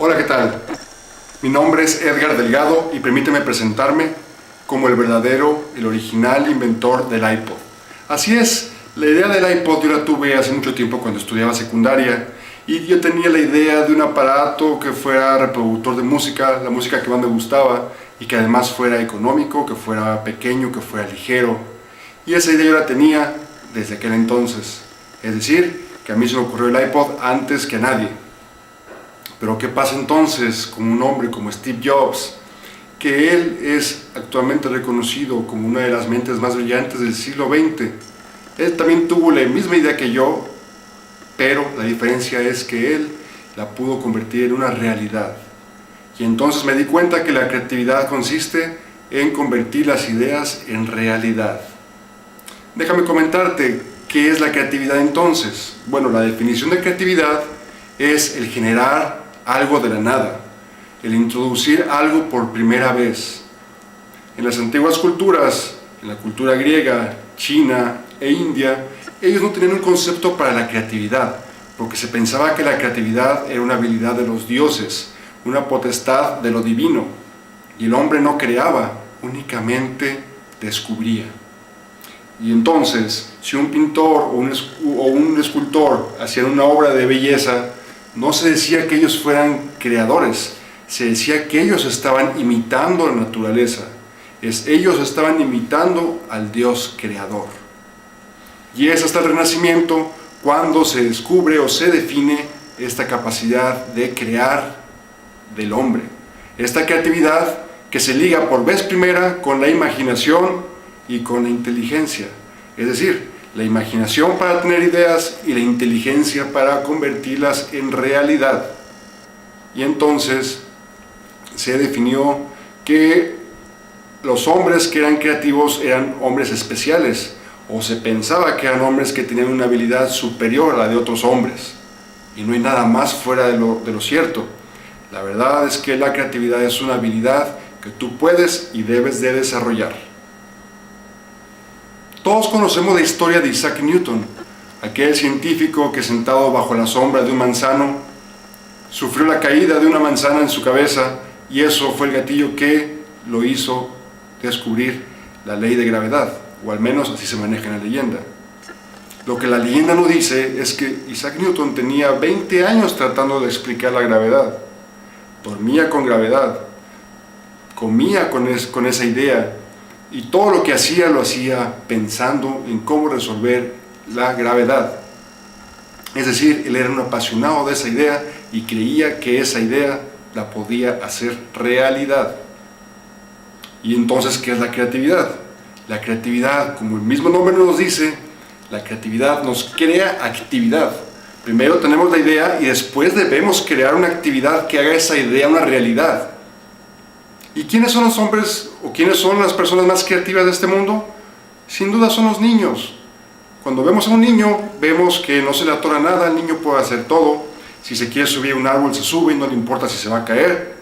Hola, ¿qué tal? Mi nombre es Edgar Delgado y permíteme presentarme como el verdadero, el original inventor del iPod. Así es, la idea del iPod yo la tuve hace mucho tiempo cuando estudiaba secundaria y yo tenía la idea de un aparato que fuera reproductor de música, la música que más me gustaba y que además fuera económico, que fuera pequeño, que fuera ligero. Y esa idea yo la tenía desde aquel entonces, es decir, que a mí se me ocurrió el iPod antes que a nadie. Pero ¿qué pasa entonces con un hombre como Steve Jobs? Que él es actualmente reconocido como una de las mentes más brillantes del siglo XX. Él también tuvo la misma idea que yo, pero la diferencia es que él la pudo convertir en una realidad. Y entonces me di cuenta que la creatividad consiste en convertir las ideas en realidad. Déjame comentarte qué es la creatividad entonces. Bueno, la definición de creatividad es el generar algo de la nada, el introducir algo por primera vez. En las antiguas culturas, en la cultura griega, china e india, ellos no tenían un concepto para la creatividad, porque se pensaba que la creatividad era una habilidad de los dioses, una potestad de lo divino, y el hombre no creaba, únicamente descubría. Y entonces, si un pintor o un escultor hacían una obra de belleza, no se decía que ellos fueran creadores, se decía que ellos estaban imitando la naturaleza, ellos estaban imitando al Dios creador. Y es hasta el Renacimiento cuando se descubre o se define esta capacidad de crear del hombre, esta creatividad que se liga por vez primera con la imaginación y con la inteligencia, es decir, la imaginación para tener ideas y la inteligencia para convertirlas en realidad. Y entonces se definió que los hombres que eran creativos eran hombres especiales, o se pensaba que eran hombres que tenían una habilidad superior a la de otros hombres. Y no hay nada más fuera de lo cierto. La verdad es que la creatividad es una habilidad que tú puedes y debes de desarrollar. Todos conocemos la historia de Isaac Newton, aquel científico que sentado bajo la sombra de un manzano, sufrió la caída de una manzana en su cabeza y eso fue el gatillo que lo hizo descubrir la ley de gravedad, o al menos así se maneja en la leyenda. Lo que la leyenda no dice es que Isaac Newton tenía 20 años tratando de explicar la gravedad, dormía con gravedad, comía con esa idea, y todo lo que hacía lo hacía pensando en cómo resolver la gravedad. Es decir, él era un apasionado de esa idea y creía que esa idea la podía hacer realidad. Y entonces, ¿qué es la creatividad? La creatividad, como el mismo nombre nos dice, la creatividad nos crea actividad. Primero tenemos la idea y después debemos crear una actividad que haga esa idea una realidad. ¿Y quiénes son los hombres o quiénes son las personas más creativas de este mundo? Sin duda son los niños. Cuando vemos a un niño, vemos que no se le atora nada, el niño puede hacer todo. Si se quiere subir a un árbol, se sube y no le importa si se va a caer.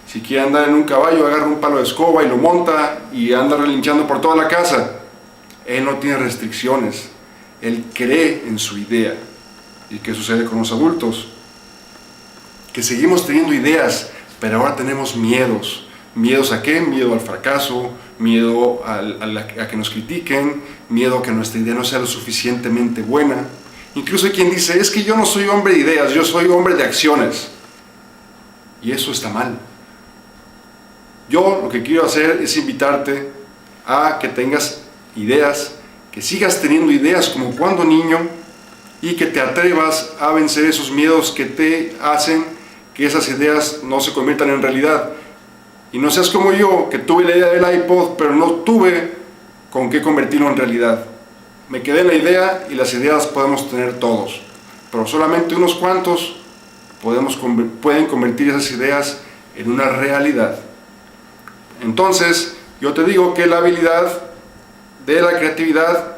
Si quiere andar en un caballo, agarra un palo de escoba y lo monta y anda relinchando por toda la casa. Él no tiene restricciones, él cree en su idea. ¿Y qué sucede con los adultos? Que seguimos teniendo ideas, pero ahora tenemos miedos. ¿Miedos a qué? Miedo al fracaso, miedo a que nos critiquen, miedo a que nuestra idea no sea lo suficientemente buena. Incluso hay quien dice, es que yo no soy hombre de ideas, yo soy hombre de acciones. Y eso está mal. Yo lo que quiero hacer es invitarte a que tengas ideas, que sigas teniendo ideas como cuando niño y que te atrevas a vencer esos miedos que te hacen que esas ideas no se conviertan en realidad. Y no seas como yo, que tuve la idea del iPod, pero no tuve con qué convertirlo en realidad. Me quedé en la idea y las ideas podemos tener todos, pero solamente unos cuantos pueden convertir esas ideas en una realidad. Entonces, yo te digo que la habilidad de la creatividad,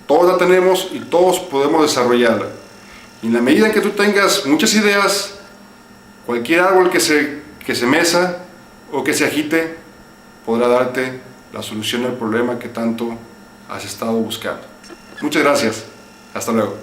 todos la tenemos y todos podemos desarrollarla. Y en la medida en que tú tengas muchas ideas, cualquier árbol que se meza o que se agite, podrá darte la solución al problema que tanto has estado buscando. Muchas gracias. Hasta luego.